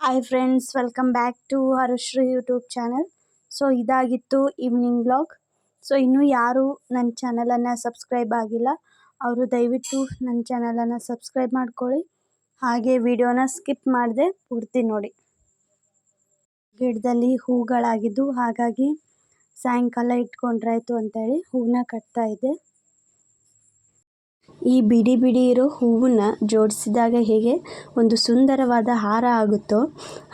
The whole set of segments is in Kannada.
Hi friends, welcome back to Harushree YouTube channel. So ಇದಾಗಿತ್ತು ಈವ್ನಿಂಗ್ ಬ್ಲಾಗ್. ಸೊ ಇನ್ನೂ ಯಾರು ನನ್ನ ಚಾನಲನ್ನು ಸಬ್ಸ್ಕ್ರೈಬ್ ಆಗಿಲ್ಲ ಅವರು ದಯವಿಟ್ಟು ನನ್ನ ಚಾನಲನ್ನು ಸಬ್ಸ್ಕ್ರೈಬ್ ಮಾಡ್ಕೊಳ್ಳಿ. ಹಾಗೆ ವಿಡಿಯೋನ ಸ್ಕಿಪ್ ಮಾಡದೆ ಪೂರ್ತಿ ನೋಡಿ. ಗಿಡದಲ್ಲಿ ಹೂಗಳಾಗಿದ್ದು ಹಾಗಾಗಿ ಸಾಯಂಕಾಲ ಇಟ್ಕೊಂಡ್ರಾಯ್ತು ಅಂತೇಳಿ ಹೂವನ್ನ ಕಟ್ತಾ ಇದ್ದೆ. ಈ ಬಿಡಿ ಬಿಡಿ ಇರೋ ಹೂವನ್ನ ಜೋಡಿಸಿದಾಗ ಹೇಗೆ ಒಂದು ಸುಂದರವಾದ ಹಾರ ಆಗುತ್ತೋ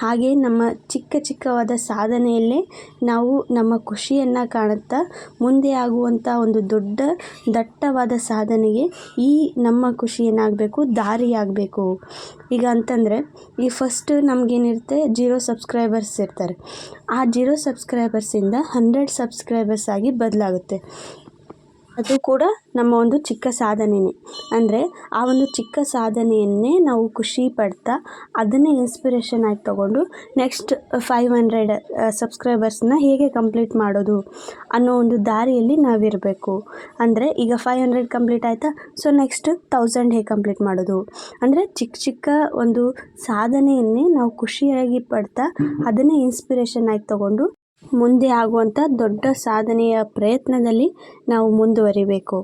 ಹಾಗೆ ನಮ್ಮ ಚಿಕ್ಕ ಚಿಕ್ಕವಾದ ಸಾಧನೆಯಲ್ಲೇ ನಾವು ನಮ್ಮ ಖುಷಿಯನ್ನು ಕಾಣುತ್ತಾ ಮುಂದೆ ಆಗುವಂಥ ಒಂದು ದೊಡ್ಡ ದಟ್ಟವಾದ ಸಾಧನೆಗೆ ಈ ನಮ್ಮ ಖುಷಿ ಏನಾಗಬೇಕು, ದಾರಿಯಾಗಬೇಕು. ಈಗ ಅಂತಂದರೆ ಈ ಫಸ್ಟ್ ನಮಗೇನಿರುತ್ತೆ, 0 ಸಬ್ಸ್ಕ್ರೈಬರ್ಸ್ ಇರ್ತಾರೆ. ಆ 0 ಸಬ್ಸ್ಕ್ರೈಬರ್ಸಿಂದ 100 ಸಬ್ಸ್ಕ್ರೈಬರ್ಸ್ ಆಗಿ ಬದಲಾಗುತ್ತೆ. ಅದು ಕೂಡ ನಮ್ಮ ಒಂದು ಚಿಕ್ಕ ಸಾಧನೆಯೇ. ಅಂದರೆ ಆ ಒಂದು ಚಿಕ್ಕ ಸಾಧನೆಯನ್ನೇ ನಾವು ಖುಷಿ ಪಡ್ತಾ ಅದನ್ನೇ ಇನ್ಸ್ಪಿರೇಷನ್ ಆಗಿ ತಗೊಂಡು ನೆಕ್ಸ್ಟ್ 500 ಸಬ್ಸ್ಕ್ರೈಬರ್ಸ್ನ ಹೇಗೆ ಕಂಪ್ಲೀಟ್ ಮಾಡೋದು ಅನ್ನೋ ಒಂದು ದಾರಿಯಲ್ಲಿ ನಾವಿರಬೇಕು. ಅಂದರೆ ಈಗ 500 ಕಂಪ್ಲೀಟ್ ಆಯಿತಾ, ಸೊ ನೆಕ್ಸ್ಟ್ 1000 ಹೇಗೆ ಕಂಪ್ಲೀಟ್ ಮಾಡೋದು. ಅಂದರೆ ಚಿಕ್ಕ ಚಿಕ್ಕ ಒಂದು ಸಾಧನೆಯನ್ನೇ ನಾವು ಖುಷಿಯಾಗಿ ಪಡ್ತಾ ಅದನ್ನೇ ಇನ್ಸ್ಪಿರೇಷನ್ ಆಗಿ ತಗೊಂಡು ಮುಂದೆ ಆಗುವಂಥ ದೊಡ್ಡ ಸಾಧನೆಯ ಪ್ರಯತ್ನದಲ್ಲಿ ನಾವು ಮುಂದುವರಿಬೇಕು.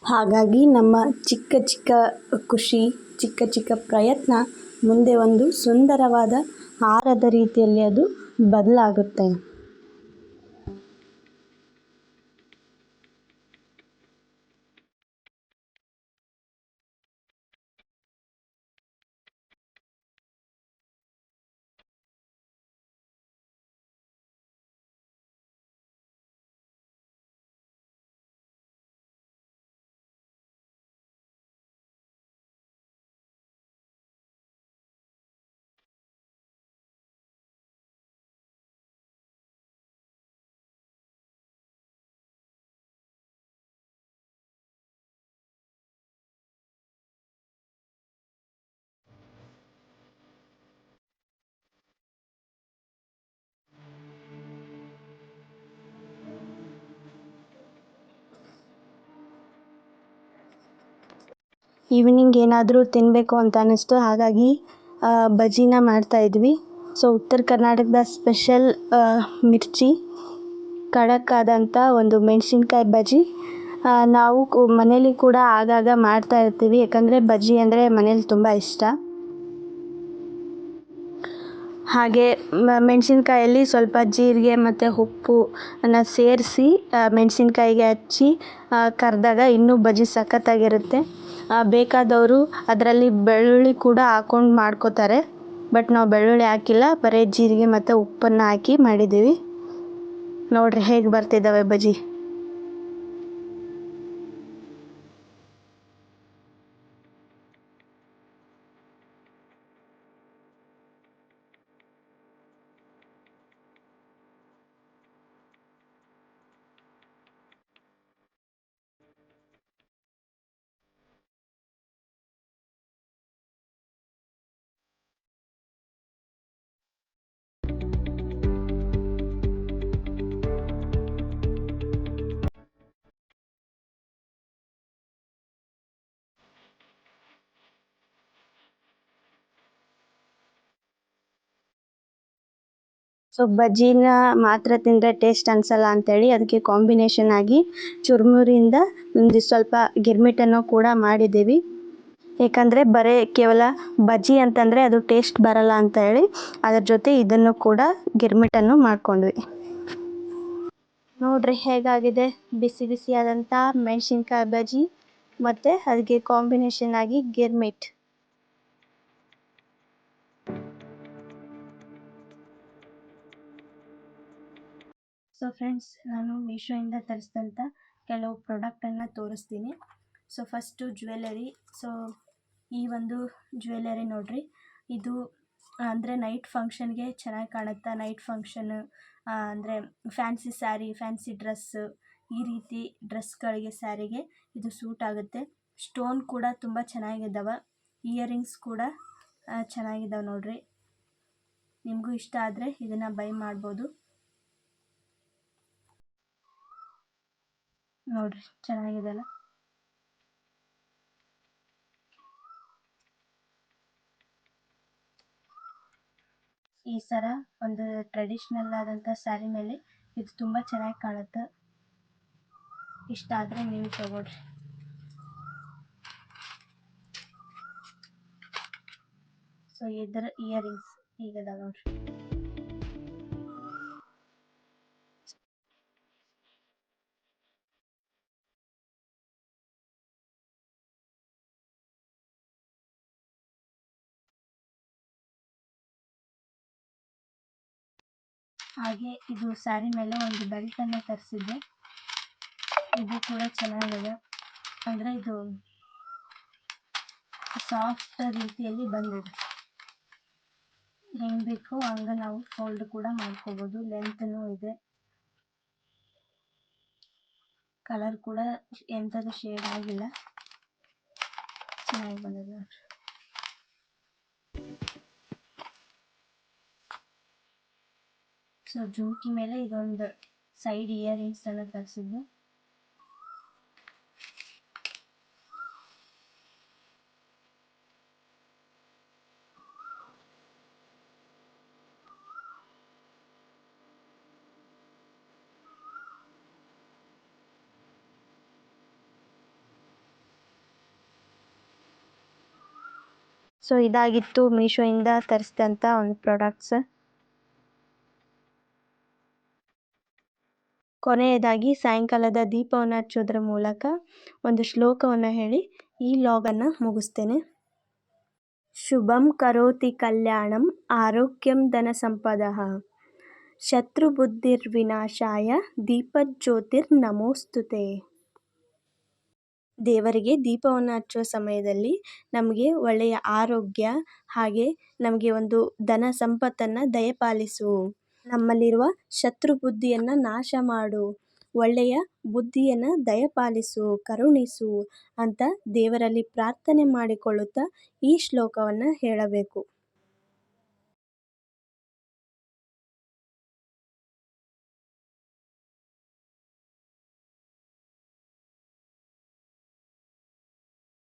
ಹಾಗಾಗಿ ನಮ್ಮ ಚಿಕ್ಕ ಚಿಕ್ಕ ಖುಷಿ, ಚಿಕ್ಕ ಚಿಕ್ಕ ಪ್ರಯತ್ನ ಮುಂದೆ ಒಂದು ಸುಂದರವಾದ ಹಾರದ ರೀತಿಯಲ್ಲಿ ಅದು ಬದಲಾಗುತ್ತೆ. ಈವ್ನಿಂಗ್ ಏನಾದರೂ ತಿನ್ನಬೇಕು ಅಂತ ಅನ್ನಿಸ್ತು, ಹಾಗಾಗಿ ಬಜ್ಜಿನ ಮಾಡ್ತಾಯಿದ್ವಿ. ಸೊ ಉತ್ತರ ಕರ್ನಾಟಕದ ಸ್ಪೆಷಲ್ ಮಿರ್ಚಿ, ಖಡಕ್ ಆದಂಥ ಒಂದು ಮೆಣಸಿನ್ಕಾಯಿ ಬಜ್ಜಿ. ನಾವು ಮನೇಲಿ ಕೂಡ ಆಗಾಗ ಮಾಡ್ತಾ ಇರ್ತೀವಿ, ಯಾಕಂದರೆ ಬಜ್ಜಿ ಅಂದರೆ ಮನೇಲಿ ತುಂಬ ಇಷ್ಟ. ಹಾಗೆ ಮೆಣಸಿನ್ಕಾಯಲ್ಲಿ ಸ್ವಲ್ಪ ಜೀರಿಗೆ ಮತ್ತು ಉಪ್ಪು ಅನ್ನು ಸೇರಿಸಿ ಮೆಣಸಿನ್ಕಾಯಿಗೆ ಹಚ್ಚಿ ಕರೆದಾಗ ಇನ್ನೂ ಬಜ್ಜಿ ಸಖತ್ತಾಗಿರುತ್ತೆ. ಬೇಕಾದವರು ಅದರಲ್ಲಿ ಬೆಳ್ಳುಳ್ಳಿ ಕೂಡ ಹಾಕ್ಕೊಂಡು ಮಾಡ್ಕೋತಾರೆ, ಬಟ್ ನಾವು ಬೆಳ್ಳುಳ್ಳಿ ಹಾಕಿಲ್ಲ, ಬರೀ ಜೀರಿಗೆ ಮತ್ತು ಉಪ್ಪನ್ನು ಹಾಕಿ ಮಾಡಿದ್ದೀವಿ. ನೋಡಿರಿ ಹೇಗೆ ಬರ್ತಿದ್ದಾವೆ ಬಜ್ಜಿ. ಸೊ ಬಜ್ಜಿನ ಮಾತ್ರ ತಿಂದರೆ ಟೇಸ್ಟ್ ಅನಿಸಲ್ಲ ಅಂಥೇಳಿ ಅದಕ್ಕೆ ಕಾಂಬಿನೇಷನ್ ಆಗಿ ಚುರುಮುರಿಯಿಂದ ಒಂದು ಸ್ವಲ್ಪ ಗಿರ್ಮಿಟನ್ನು ಕೂಡ ಮಾಡಿದ್ದೀವಿ. ಏಕೆಂದರೆ ಬರೀ ಕೇವಲ ಬಜ್ಜಿ ಅಂತಂದರೆ ಅದು ಟೇಸ್ಟ್ ಬರಲ್ಲ ಅಂತ ಹೇಳಿ ಅದರ ಜೊತೆ ಇದನ್ನು ಕೂಡ ಗಿರ್ಮಿಟನ್ನು ಮಾಡ್ಕೊಂಡ್ವಿ. ನೋಡ್ರಿ ಹೇಗಾಗಿದೆ ಬಿಸಿ ಬಿಸಿಯಾದಂಥ ಮೆಣಸಿನ್ಕಾಯಿ ಬಜ್ಜಿ ಮತ್ತು ಅದಕ್ಕೆ ಕಾಂಬಿನೇಷನ್ ಆಗಿ ಗಿರ್ಮಿಟ್. ಸೊ ಫ್ರೆಂಡ್ಸ್, ನಾನು ಮೀಶೋಯಿಂದ ತರಿಸಿದಂಥ ಕೆಲವು ಪ್ರಾಡಕ್ಟನ್ನು ತೋರಿಸ್ತೀನಿ. So first jewellery. ಸೊ ಈ ಒಂದು ಜ್ಯುವೆಲರಿ ನೋಡಿರಿ, ಇದು ಅಂದರೆ ನೈಟ್ ಫಂಕ್ಷನ್ಗೆ ಚೆನ್ನಾಗಿ ಕಾಣುತ್ತಾ. ನೈಟ್ ಫಂಕ್ಷನ್ ಅಂದರೆ ಫ್ಯಾನ್ಸಿ ಸ್ಯಾರಿ, ಫ್ಯಾನ್ಸಿ ಡ್ರೆಸ್ಸು, ಈ ರೀತಿ ಡ್ರೆಸ್ಗಳಿಗೆ, ಸ್ಯಾರಿಗೆ ಇದು ಸೂಟ್ ಆಗುತ್ತೆ. ಸ್ಟೋನ್ ಕೂಡ ತುಂಬ ಚೆನ್ನಾಗಿದ್ದಾವೆ. ಇಯರಿಂಗ್ಸ್ ಕೂಡ ಚೆನ್ನಾಗಿದ್ದಾವೆ ನೋಡಿರಿ. ನಿಮಗೂ ಇಷ್ಟ ಆದರೆ ಇದನ್ನು ಬೈ ಮಾಡ್ಬೋದು. ನೋಡಿರಿ ಚೆನ್ನಾಗಿದೆಲ್ಲ. ಈ ಸರ ಒಂದು ಟ್ರೆಡಿಷ್ನಲ್ ಆದಂಥ ಸ್ಯಾರಿ ಮೇಲೆ ಇದು ತುಂಬ ಚೆನ್ನಾಗಿ ಕಾಣುತ್ತೆ. ಇಷ್ಟ ಆದರೆ ನೀವು ತಗೊಳ್ರಿ. ಸೊ ಇದರ ಇಯರಿಂಗ್ಸ್ ಹೀಗದ ನೋಡ್ರಿ. ಹಾಗೆ ಇದು ಸ್ಯಾರಿ ಮೇಲೆ ಒಂದು ಬೆಲ್ಟ್ ಅನ್ನು ತರಿಸಿದ್ದೆ. ಇದು ಕೂಡ ಚೆನ್ನಾಗಿದೆ. ಅಂದರೆ ಇದು ಸಾಫ್ಟ್ ರೀತಿಯಲ್ಲಿ ಬಂದಿದೆ. ಹೆಂಗೆ ಬೇಕೋ ಹಂಗೆ ನಾವು ಫೋಲ್ಡ್ ಕೂಡ ಮಾಡ್ಕೋಬೋದು. ಲೆಂತ್ನೂ ಇದೆ. ಕಲರ್ ಕೂಡ ಎಂಥದ್ದು ಶೇಡ್ ಆಗಿಲ್ಲ, ಚೆನ್ನಾಗಿ ಬಂದಿದೆ ನೋಡ್ರಿ. ಸೊ ಜುಮ್ಕಿ ಮೇಲೆ ಇದೊಂದು ಸೈಡ್ ಇಯರಿಂಗ್ಸ್ ಅನ್ನು ತರಿಸಿದ್ದು. ಸೊ ಇದಾಗಿತ್ತು ಮೀಶೋಯಿಂದ ತರಿಸಿದಂಥ ಒಂದು ಪ್ರಾಡಕ್ಟ್ಸ್. ಕೊನೆಯದಾಗಿ ಸಾಯಂಕಾಲದ ದೀಪವನ್ನು ಹಚ್ಚೋದ್ರ ಮೂಲಕ ಒಂದು ಶ್ಲೋಕವನ್ನು ಹೇಳಿ ಈ ಲಾಗನ್ನು ಮುಗಿಸ್ತೇನೆ. ಶುಭಂ ಕರೋತಿ ಕಲ್ಯಾಣಂ ಆರೋಗ್ಯಂ ಧನ ಸಂಪದಃ ಶತ್ರುಬುದ್ಧಿರ್ವಿನಾಶಾಯ ದೀಪಜ್ಯೋತಿರ್ ನಮೋಸ್ತುತೆ. ದೇವರಿಗೆ ದೀಪವನ್ನು ಹಚ್ಚುವ ಸಮಯದಲ್ಲಿ ನಮಗೆ ಒಳ್ಳೆಯ ಆರೋಗ್ಯ ಹಾಗೆ ನಮಗೆ ಒಂದು ಧನ ಸಂಪತ್ತನ್ನು ದಯಪಾಲಿಸು, ನಮ್ಮಲ್ಲಿರುವ ಶತ್ರು ಬುದ್ಧಿಯನ್ನು ನಾಶ ಮಾಡು, ಒಳ್ಳೆಯ ಬುದ್ಧಿಯನ್ನು ದಯಪಾಲಿಸು, ಕರುಣಿಸು ಅಂತ ದೇವರಲ್ಲಿ ಪ್ರಾರ್ಥನೆ ಮಾಡಿಕೊಳ್ಳುತ್ತಾ ಈ ಶ್ಲೋಕವನ್ನು ಹೇಳಬೇಕು.